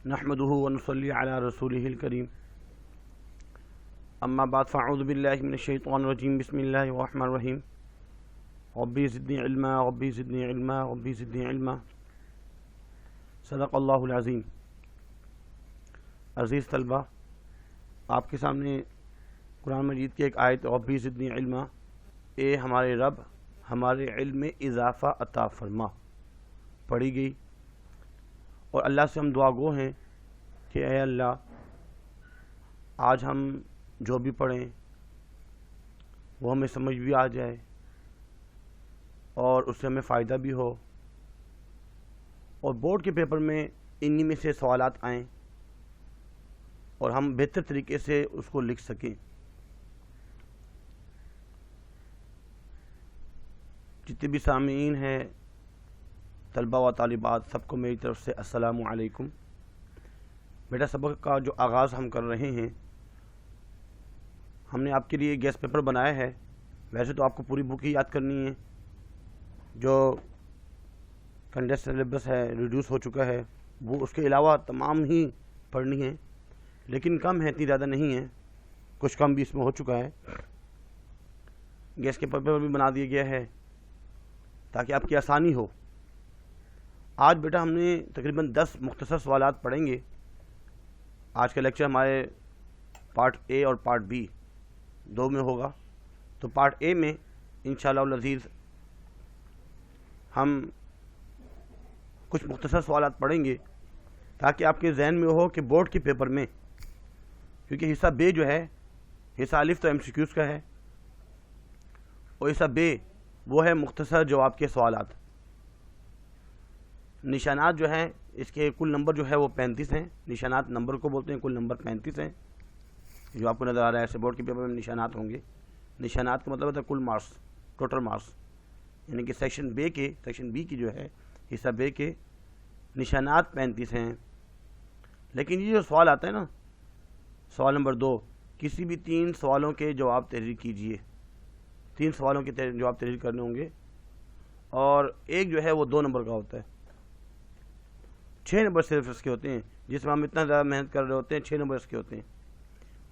نحمده ونصلي على رسوله الكريم اما بعد فاعوذ بالله من الشيطان الرجيم بسم الله الرحمن الرحيم ربي زدني علما ربي زدني علما ربي زدني علما صدق اللہ العظیم۔ عزیز طلبہ، آپ کے سامنے قرآن مجید کی ایک آیت ربی زدنی علما، اے ہمارے رب ہمارے علم میں اضافہ عطا فرما پڑھی گئی، اور اللہ سے ہم دعا گو ہیں کہ اے اللہ آج ہم جو بھی پڑھیں وہ ہمیں سمجھ بھی آ جائے اور اس سے ہمیں فائدہ بھی ہو، اور بورڈ کے پیپر میں انہی میں سے سوالات آئیں اور ہم بہتر طریقے سے اس کو لکھ سکیں۔ جتنے بھی سامعین ہیں، طلبہ و طالبات، سب کو میری طرف سے السلام علیکم۔ بیٹا، سبق کا جو آغاز ہم کر رہے ہیں، ہم نے آپ کے لیے گیس پیپر بنایا ہے۔ ویسے تو آپ کو پوری بک ہی یاد کرنی ہے، جو کنڈنس سلیبس ہے ریڈیوس ہو چکا ہے، وہ اس کے علاوہ تمام ہی پڑھنی ہے، لیکن کم ہے، اتنی زیادہ نہیں ہے، کچھ کم بھی اس میں ہو چکا ہے۔ گیس کے پیپر بھی بنا دیا گیا ہے تاکہ آپ کی آسانی ہو۔ آج بیٹا ہم نے تقریباً 10 مختصر سوالات پڑھیں گے۔ آج کا لیکچر ہمارے پارٹ اے اور پارٹ بی دو میں ہوگا، تو پارٹ اے میں انشاءاللہ العزیز ہم کچھ مختصر سوالات پڑھیں گے تاکہ آپ کے ذہن میں ہو کہ بورڈ کے پیپر میں، کیونکہ حصہ بے جو ہے، حصہ الف تو MCQs کا ہے، اور حصہ بے وہ ہے مختصر جواب کے سوالات۔ نشانات جو ہیں اس کے کل نمبر جو ہے وہ 35 ہیں، نشانات نمبر کو بولتے ہیں، کل نمبر 35 ہیں جو آپ کو نظر آ رہا ہے۔ ایسے بورڈ کے پیپر میں نشانات ہوں گے، نشانات کا مطلب ہوتا ہے کل مارکس، ٹوٹل مارکس، یعنی کہ سیکشن بی کی جو ہے حصہ بے کے نشانات 35 ہیں۔ لیکن یہ جو سوال آتا ہے نا، سوال نمبر 2، کسی بھی 3 سوالوں کے جواب تحریر کیجئے۔ 3 سوالوں کے جواب تحریر کرنے ہوں گے، اور ایک جو ہے وہ 2 نمبر کا ہوتا ہے، 6 نمبر صرف اس کے ہوتے ہیں، جس میں ہم اتنا زیادہ محنت کر رہے ہوتے ہیں، 6 نمبر اس کے ہوتے ہیں۔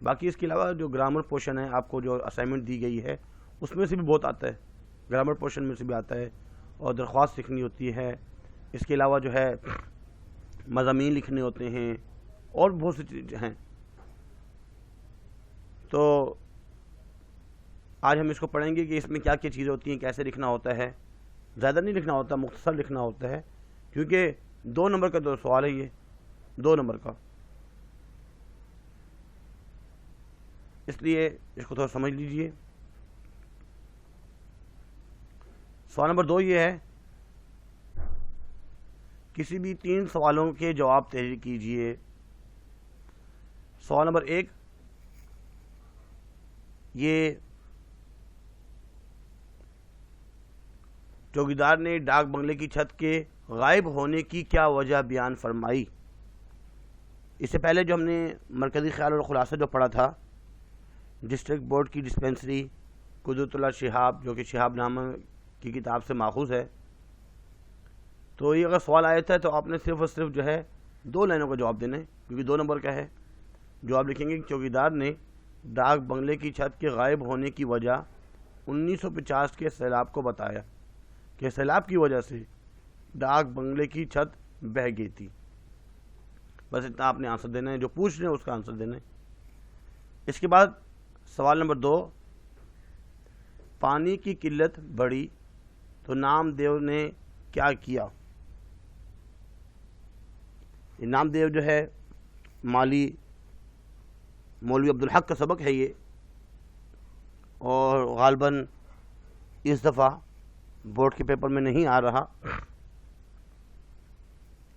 باقی اس کے علاوہ جو گرامر پورشن ہے، آپ کو جو اسائنمنٹ دی گئی ہے اس میں سے بھی بہت آتا ہے، گرامر پورشن میں سے بھی آتا ہے، اور درخواست لکھنی ہوتی ہے، اس کے علاوہ جو ہے مضامین لکھنے ہوتے ہیں، اور بہت سی چیزیں ہیں۔ تو آج ہم اس کو پڑھیں گے کہ اس میں کیا کیا چیزیں ہوتی ہیں، کیسے لکھنا ہوتا ہے۔ زیادہ نہیں لکھنا ہوتا، مختصر لکھنا ہوتا ہے، کیونکہ 2 نمبر کا تو سوال ہے، یہ 2 نمبر کا، اس لیے اس کو تھوڑا سمجھ لیجئے۔ سوال نمبر 2 یہ ہے، کسی بھی 3 سوالوں کے جواب تحریر کیجئے۔ سوال نمبر 1، یہ چوکیدار نے ڈاک بنگلے کی چھت کے غائب ہونے کی کیا وجہ بیان فرمائی؟ اس سے پہلے جو ہم نے مرکزی خیال اور خلاصہ جو پڑھا تھا، ڈسٹرکٹ بورڈ کی ڈسپنسری قدرت اللہ شہاب، جو کہ شہاب نامہ کی کتاب سے ماخوذ ہے، تو یہ اگر سوال آیا تھا تو آپ نے صرف اور صرف جو ہے 2 لائنوں کا جواب دینا ہے، کیونکہ 2 نمبر کا ہے۔ جواب لکھیں گے کہ چوکیدار نے ڈاک بنگلے کی چھت کے غائب ہونے کی وجہ 1950 کے سیلاب کو بتایا، کہ سیلاب کی وجہ سے ڈاک بنگلے کی چھت بہہ گئی تھی۔ بس اتنا آپ نے آنسر دینا ہے، جو پوچھ رہے ہیں اس کا آنسر دینا ہے۔ اس کے بعد سوال نمبر 2، پانی کی قلت بڑھی تو نام دیو نے کیا کیا؟ نام دیو جو ہے مولوی عبدالحق کا سبق ہے یہ، اور غالباً اس دفعہ بورڈ کے پیپر میں نہیں آ رہا،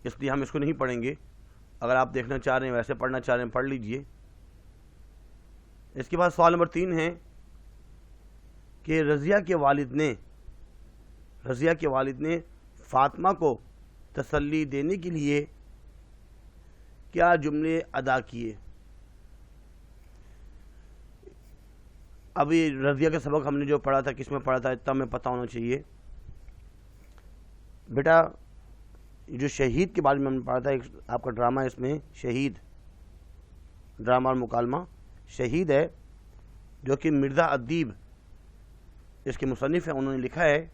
اس لیے ہم اس کو نہیں پڑھیں گے۔ اگر آپ دیکھنا چاہ رہے ہیں، ویسے پڑھنا چاہ رہے ہیں، پڑھ لیجئے۔ اس کے بعد سوال نمبر 3 ہے کہ رضیہ کے والد نے فاطمہ کو تسلی دینے کے لیے کیا جملے ادا کیے؟ ابھی رضیہ کا سبق ہم نے جو پڑھا تھا، کس میں پڑھا تھا، اتنا ہمیں پتہ ہونا چاہیے۔ بیٹا جو شہید کے بارے میں ہم نے پڑھا تھا، ایک آپ کا ڈرامہ اس میں شہید، ڈرامہ اور مکالمہ شہید ہے، جو کہ مرزا ادیب اس کے مصنف ہیں، انہوں نے لکھا ہے۔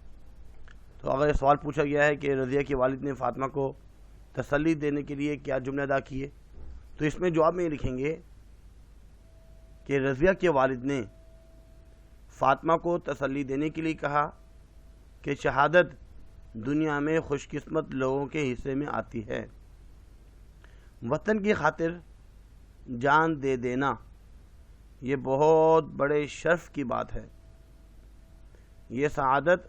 تو اگر یہ سوال پوچھا گیا ہے کہ رضیہ کے والد نے فاطمہ کو تسلی دینے کے لیے کیا جملے ادا کیے، تو اس میں جواب میں یہ لکھیں گے کہ رضیہ کے والد نے فاطمہ کو تسلی دینے کے لیے کہا کہ شہادت دنیا میں خوش قسمت لوگوں کے حصے میں آتی ہے، وطن کی خاطر جان دے دینا یہ بہت بڑے شرف کی بات ہے، یہ سعادت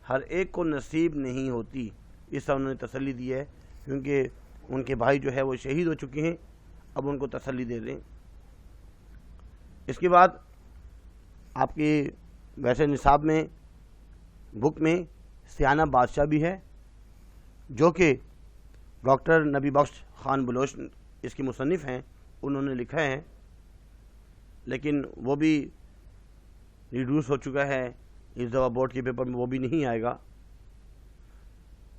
ہر ایک کو نصیب نہیں ہوتی۔ اس سے انہوں نے تسلی دی ہے، کیونکہ ان کے بھائی جو ہے وہ شہید ہو چکے ہیں، اب ان کو تسلی دے رہے ہیں۔ اس کے بعد آپ کی ویسے نصاب میں بک میں سیانہ بادشاہ بھی ہے، جو کہ ڈاکٹر نبی بخش خان بلوچ اس کی مصنف ہیں، انہوں نے لکھا ہے، لیکن وہ بھی ریڈیوس ہو چکا ہے، اس دفعہ بورڈ کے پیپر میں وہ بھی نہیں آئے گا۔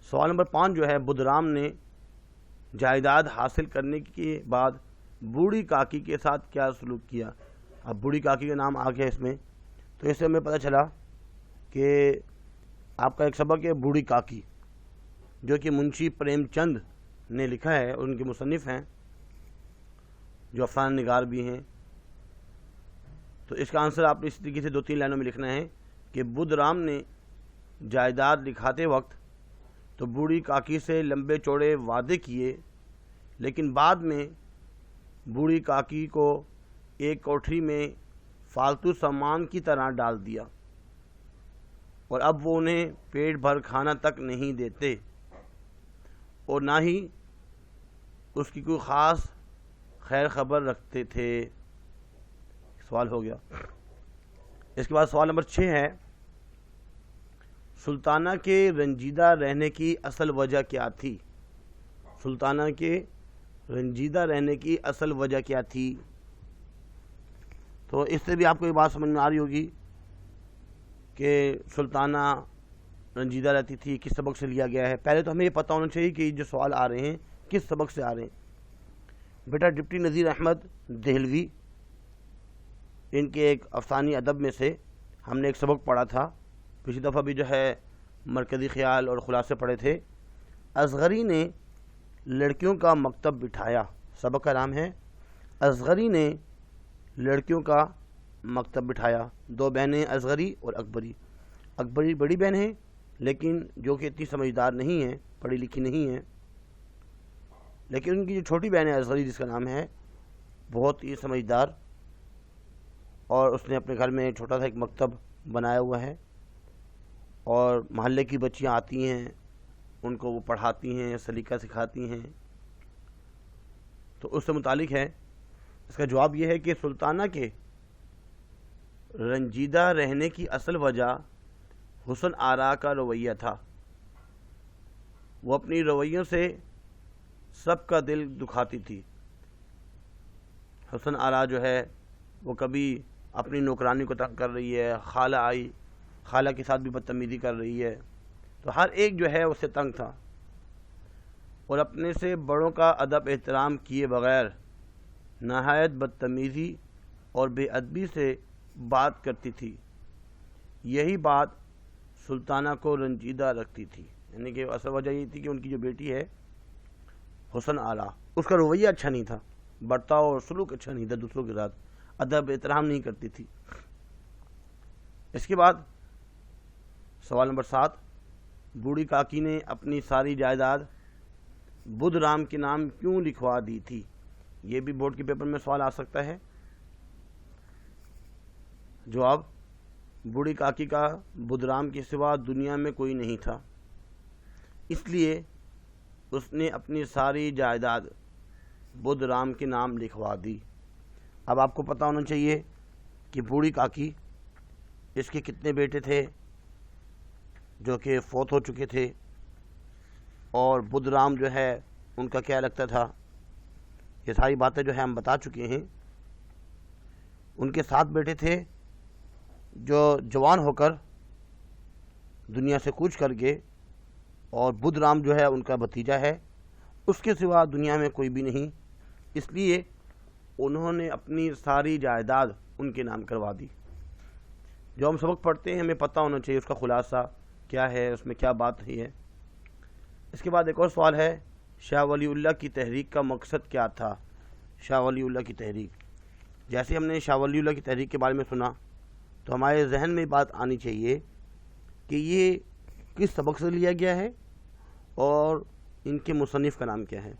سوال نمبر 5 جو ہے، بدھ رام نے جائیداد حاصل کرنے کے بعد بوڑھی کاکی کے ساتھ کیا سلوک کیا؟ اب بوڑھی کاکی کا نام آ گیا اس میں، تو اس سے ہمیں پتہ چلا کہ آپ کا ایک سبق ہے بوڑھی کاکی، جو کہ منشی پریم چند نے لکھا ہے، ان کے مصنف ہیں، جو افسانہ نگار بھی ہیں۔ تو اس کا آنسر آپ نے اس طریقے سے 2-3 لائنوں میں لکھنا ہے کہ بدھ رام نے جائیداد لکھاتے وقت تو بوڑھی کاکی سے لمبے چوڑے وعدے کیے، لیکن بعد میں بوڑھی کاکی کو ایک کوٹھری میں فالتو سامان کی طرح ڈال دیا، اور اب وہ انہیں پیٹ بھر کھانا تک نہیں دیتے، اور نہ ہی اس کی کوئی خاص خیر خبر رکھتے تھے۔ سوال ہو گیا۔ اس کے بعد سوال نمبر 6 ہے، سلطانہ کے رنجیدہ رہنے کی اصل وجہ کیا تھی؟ سلطانہ کے رنجیدہ رہنے کی اصل وجہ کیا تھی؟ تو اس سے بھی آپ کو یہ بات سمجھ میں آ رہی ہوگی کہ سلطانہ رنجیدہ رہتی تھی، کس سبق سے لیا گیا ہے۔ پہلے تو ہمیں یہ پتہ ہونا چاہیے کہ جو سوال آ رہے ہیں کس سبق سے آ رہے ہیں۔ بیٹا ڈپٹی نذیر احمد دہلوی، ان کے ایک افسانی ادب میں سے ہم نے ایک سبق پڑھا تھا، پچھلی دفعہ بھی جو ہے مرکزی خیال اور خلاصے پڑھے تھے۔ اصغری نے لڑکیوں کا مکتب بٹھایا، سبق کا نام ہے اصغری نے لڑکیوں کا مکتب بٹھایا۔ 2 بہنیں اصغری اور اکبری۔ اکبری بڑی بہن ہیں، لیکن جو کہ اتنی سمجھدار نہیں ہیں، پڑھی لکھی نہیں ہیں، لیکن ان کی جو چھوٹی بہن ہے اصغری، جس کا نام ہے، بہت ہی سمجھدار، اور اس نے اپنے گھر میں چھوٹا سا ایک مکتب بنایا ہوا ہے، اور محلے کی بچیاں آتی ہیں، ان کو وہ پڑھاتی ہیں، سلیقہ سکھاتی ہیں۔ تو اس سے متعلق ہے، اس کا جواب یہ ہے کہ سلطانہ کے رنجیدہ رہنے کی اصل وجہ حسن آرا کا رویہ تھا۔ وہ اپنی رویوں سے سب کا دل دکھاتی تھی۔ حسن آرا جو ہے وہ کبھی اپنی نوکرانی کو تنگ کر رہی ہے، خالہ آئی، خالہ کے ساتھ بھی بدتمیزی کر رہی ہے، تو ہر ایک جو ہے اس سے تنگ تھا، اور اپنے سے بڑوں کا ادب احترام کیے بغیر نہایت بدتمیزی اور بے ادبی سے بات کرتی تھی۔ یہی بات سلطانہ کو رنجیدہ رکھتی تھی، یعنی کہ اصل وجہ یہ تھی کہ ان کی جو بیٹی ہے حسن آرا، اس کا رویہ اچھا نہیں تھا، برتاؤ اور سلوک اچھا نہیں تھا، دوسروں کے ساتھ ادب احترام نہیں کرتی تھی۔ اس کے بعد سوال نمبر 7، بوڑھی کاکی نے اپنی ساری جائیداد بدھ رام کے نام کیوں لکھوا دی تھی؟ یہ بھی بورڈ کے پیپر میں سوال آ سکتا ہے۔ جواب، بوڑھی کاکی کا بدھ رام کے سوا دنیا میں کوئی نہیں تھا، اس لیے اس نے اپنی ساری جائیداد بدھ رام کے نام لکھوا دی۔ اب آپ کو پتہ ہونا چاہیے کہ بوڑھی کاکی، اس کے کتنے بیٹے تھے جو کہ فوت ہو چکے تھے، اور بدھ رام جو ہے ان کا کیا لگتا تھا، یہ ساری باتیں جو ہے ہم بتا چکے ہیں۔ ان کے 7 بیٹے تھے جو جوان ہو کر دنیا سے کوچ کر کے اور بدھ رام جو ہے ان کا بھتیجا ہے، اس کے سوا دنیا میں کوئی بھی نہیں، اس لیے انہوں نے اپنی ساری جائیداد ان کے نام کروا دی۔ جو ہم سبق پڑھتے ہیں ہمیں پتہ ہونا چاہیے اس کا خلاصہ کیا ہے، اس میں کیا بات ہے۔ اس کے بعد ایک اور سوال ہے، شاہ ولی اللہ کی تحریک کا مقصد کیا تھا؟ شاہ ولی اللہ کی تحریک، جیسے ہم نے شاہ ولی اللہ کی تحریک کے بارے میں سنا تو ہمارے ذہن میں بات آنی چاہیے کہ یہ کس سبق سے لیا گیا ہے اور ان کے مصنف کا نام کیا ہے۔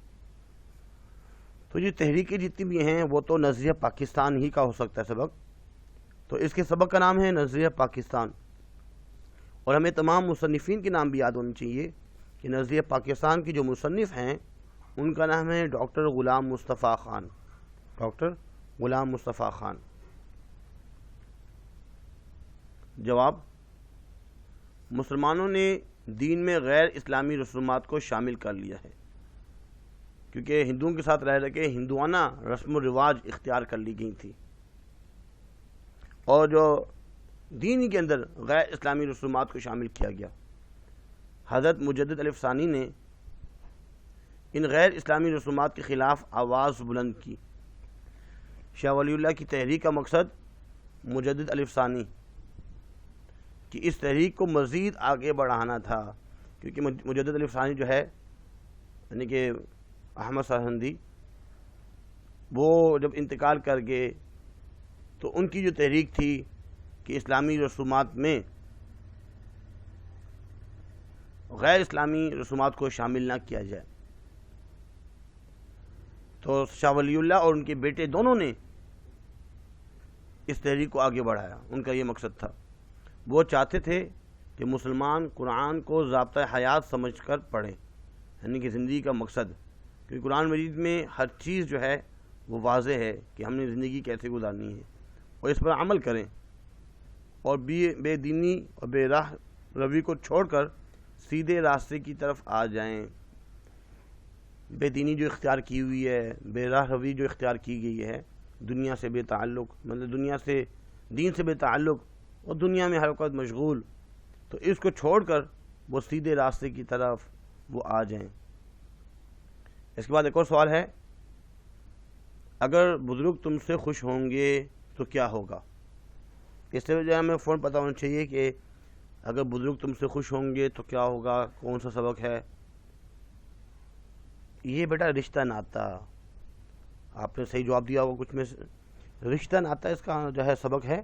تو یہ تحریکیں جتنی بھی ہیں وہ تو نظریہ پاکستان ہی کا ہو سکتا ہے سبق، تو اس کے سبق کا نام ہے نظریہ پاکستان، اور ہمیں تمام مصنفین کے نام بھی یاد ہونے چاہیے کہ نظریہ پاکستان کے جو مصنف ہیں ان کا نام ہے ڈاکٹر غلام مصطفیٰ خان، ڈاکٹر غلام مصطفیٰ خان۔ جواب، مسلمانوں نے دین میں غیر اسلامی رسومات کو شامل کر لیا ہے، کیونکہ ہندوؤں کے ساتھ رہ رہ کے ہندوانہ رسم و رواج اختیار کر لی گئی تھی، اور جو دین کے اندر غیر اسلامی رسومات کو شامل کیا گیا۔ حضرت مجدد الف ثانی نے ان غیر اسلامی رسومات کے خلاف آواز بلند کی۔ شاہ ولی اللہ کی تحریک کا مقصد مجدد الف ثانی کہ اس تحریک کو مزید آگے بڑھانا تھا، کیونکہ مجدد الف ثانی جو ہے یعنی کہ احمد سرہندی، وہ جب انتقال کر گئے تو ان کی جو تحریک تھی کہ اسلامی رسومات میں غیر اسلامی رسومات کو شامل نہ کیا جائے، تو شاہ ولی اللہ اور ان کے بیٹے دونوں نے اس تحریک کو آگے بڑھایا۔ ان کا یہ مقصد تھا، وہ چاہتے تھے کہ مسلمان قرآن کو ضابطۂ حیات سمجھ کر پڑھیں، یعنی کہ زندگی کا مقصد، کیونکہ قرآن مجید میں ہر چیز جو ہے وہ واضح ہے کہ ہم نے زندگی کیسے گزارنی ہے، اور اس پر عمل کریں، اور بے دینی اور بے راہ روی کو چھوڑ کر سیدھے راستے کی طرف آ جائیں۔ بے دینی جو اختیار کی ہوئی ہے، بے راہ روی جو اختیار کی گئی ہے، دنیا سے بے تعلق، مطلب دنیا سے دین سے بے تعلق اور دنیا میں ہر وقت مشغول، تو اس کو چھوڑ کر وہ سیدھے راستے کی طرف وہ آ جائیں۔ اس کے بعد ایک اور سوال ہے، اگر بزرگ تم سے خوش ہوں گے تو کیا ہوگا؟ اس سے جو ہمیں فوراً پتہ ہونا چاہیے کہ اگر بزرگ تم سے خوش ہوں گے تو کیا ہوگا، کون سا سبق ہے؟ یہ بیٹا رشتہ ناتا، آپ نے صحیح جواب دیا ہوگا کچھ میں سے، رشتہ ناتا اس کا جو ہے سبق ہے،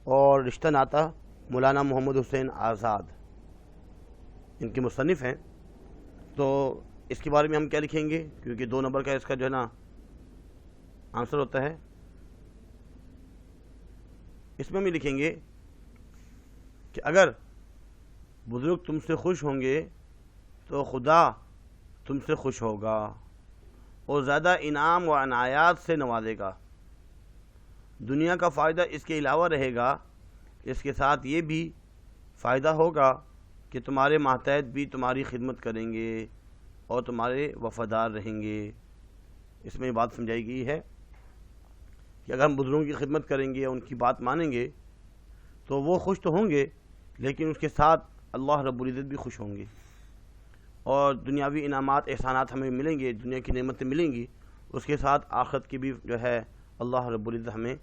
اور رشتہ ناتا مولانا محمد حسین آزاد ان کے مصنف ہیں، تو اس کے بارے میں ہم کیا لکھیں گے، کیونکہ 2 نمبر کا اس کا جو ہے نا آنسر ہوتا ہے، اس میں ہم لکھیں گے کہ اگر بزرگ تم سے خوش ہوں گے تو خدا تم سے خوش ہوگا اور زیادہ انعام و عنایات سے نوازے گا۔ دنیا کا فائدہ اس کے علاوہ رہے گا، اس کے ساتھ یہ بھی فائدہ ہوگا کہ تمہارے ماتحت بھی تمہاری خدمت کریں گے اور تمہارے وفادار رہیں گے۔ اس میں یہ بات سمجھائی گئی ہے کہ اگر ہم بزرگوں کی خدمت کریں گے، ان کی بات مانیں گے، تو وہ خوش تو ہوں گے، لیکن اس کے ساتھ اللہ رب العزت بھی خوش ہوں گے، اور دنیاوی انعامات احسانات ہمیں ملیں گے، دنیا کی نعمتیں ملیں گی، اس کے ساتھ آخرت کی بھی جو ہے اللہ رب العزت ہمیں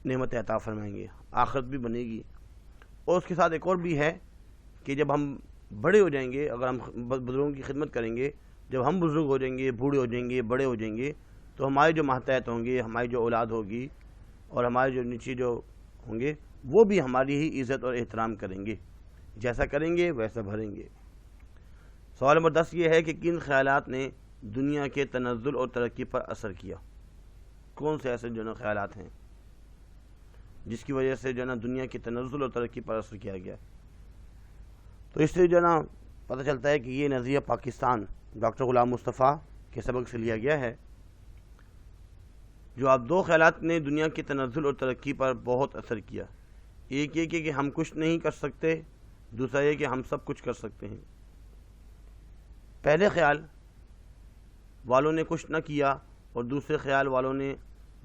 نعمت عطا فرمائیں گے، آخرت بھی بنے گی۔ اور اس کے ساتھ ایک اور بھی ہے کہ جب ہم بڑے ہو جائیں گے، اگر ہم بزرگوں کی خدمت کریں گے، جب ہم بزرگ ہو جائیں گے، بوڑھے ہو جائیں گے، بڑے ہو جائیں گے، تو ہمارے جو ماتحت ہوں گے، ہماری جو اولاد ہوگی اور ہمارے جو نیچے جو ہوں گے، وہ بھی ہماری ہی عزت اور احترام کریں گے، جیسا کریں گے ویسا بھریں گے۔ سوال نمبر 10 یہ ہے کہ کن خیالات نے دنیا کے تنزل اور ترقی پر اثر کیا؟ کون سے ایسے جو نا خیالات ہیں جس کی وجہ سے جو نا دنیا کی تنزل اور ترقی پر اثر کیا گیا؟ تو اس سے جو نا پتہ چلتا ہے کہ یہ نظریہ پاکستان ڈاکٹر غلام مصطفیٰ کے سبق سے لیا گیا ہے۔ جو آپ 2 خیالات نے دنیا کی تنزل اور ترقی پر بہت اثر کیا، ایک یہ کہ ہم کچھ نہیں کر سکتے، دوسرا یہ کہ ہم سب کچھ کر سکتے ہیں۔ پہلے خیال والوں نے کچھ نہ کیا اور دوسرے خیال والوں نے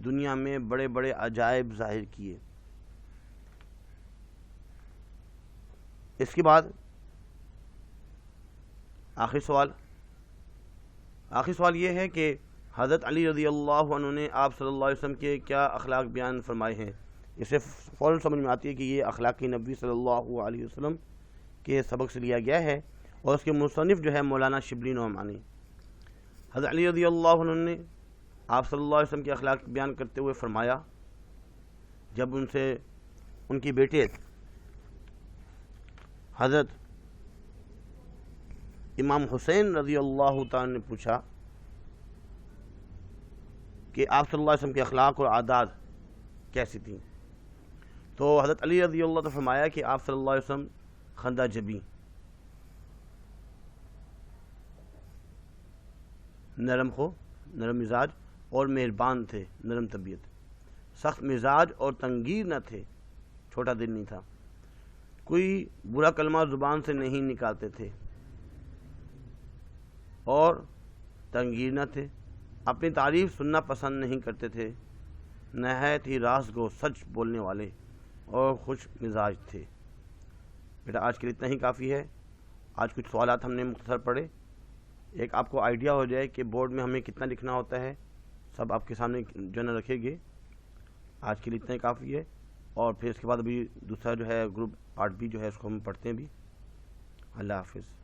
دنیا میں بڑے بڑے عجائب ظاہر کیے۔ اس کے بعد آخری سوال یہ ہے کہ حضرت علی رضی اللہ عنہ نے آپ صلی اللہ علیہ وسلم کے کیا اخلاق بیان فرمائے ہیں؟ اسے فوراً سمجھ میں آتی ہے کہ یہ اخلاق نبی صلی اللہ علیہ وسلم کے سبق سے لیا گیا ہے، اور اس کے مصنف جو ہے مولانا شبلی نعمانی۔ حضرت علی رضی اللہ عنہ نے آپ صلی اللہ علیہ وسلم کے اخلاق بیان کرتے ہوئے فرمایا، جب ان کی بیٹے حضرت امام حسین رضی اللہ تعالیٰ نے پوچھا کہ آپ صلی اللہ علیہ وسلم کے اخلاق اور عادات کیسی تھیں، تو حضرت علی رضی اللہ نے فرمایا کہ آپ صلی اللہ علیہ وسلم خندہ جبی، نرم مزاج اور مہربان تھے، نرم طبیعت، سخت مزاج اور تنگیر نہ تھے، چھوٹا دل نہیں تھا، کوئی برا کلمہ زبان سے نہیں نکالتے تھے اور تنگیر نہ تھے، اپنی تعریف سننا پسند نہیں کرتے تھے، نہایت ہی راست گو، سچ بولنے والے اور خوش مزاج تھے۔ بیٹا آج کے لیے اتنا ہی کافی ہے۔ آج کچھ سوالات ہم نے مختصر پڑھے، ایک آپ کو آئیڈیا ہو جائے کہ بورڈ میں ہمیں کتنا لکھنا ہوتا ہے، سب آپ کے سامنے جو ہے رکھے گے۔ آج کے لیے اتنا ہی کافی ہے، اور پھر اس کے بعد ابھی دوسرا جو ہے گروپ پارٹ بی جو ہے اس کو ہم پڑھتے ہیں بھی۔ اللہ حافظ۔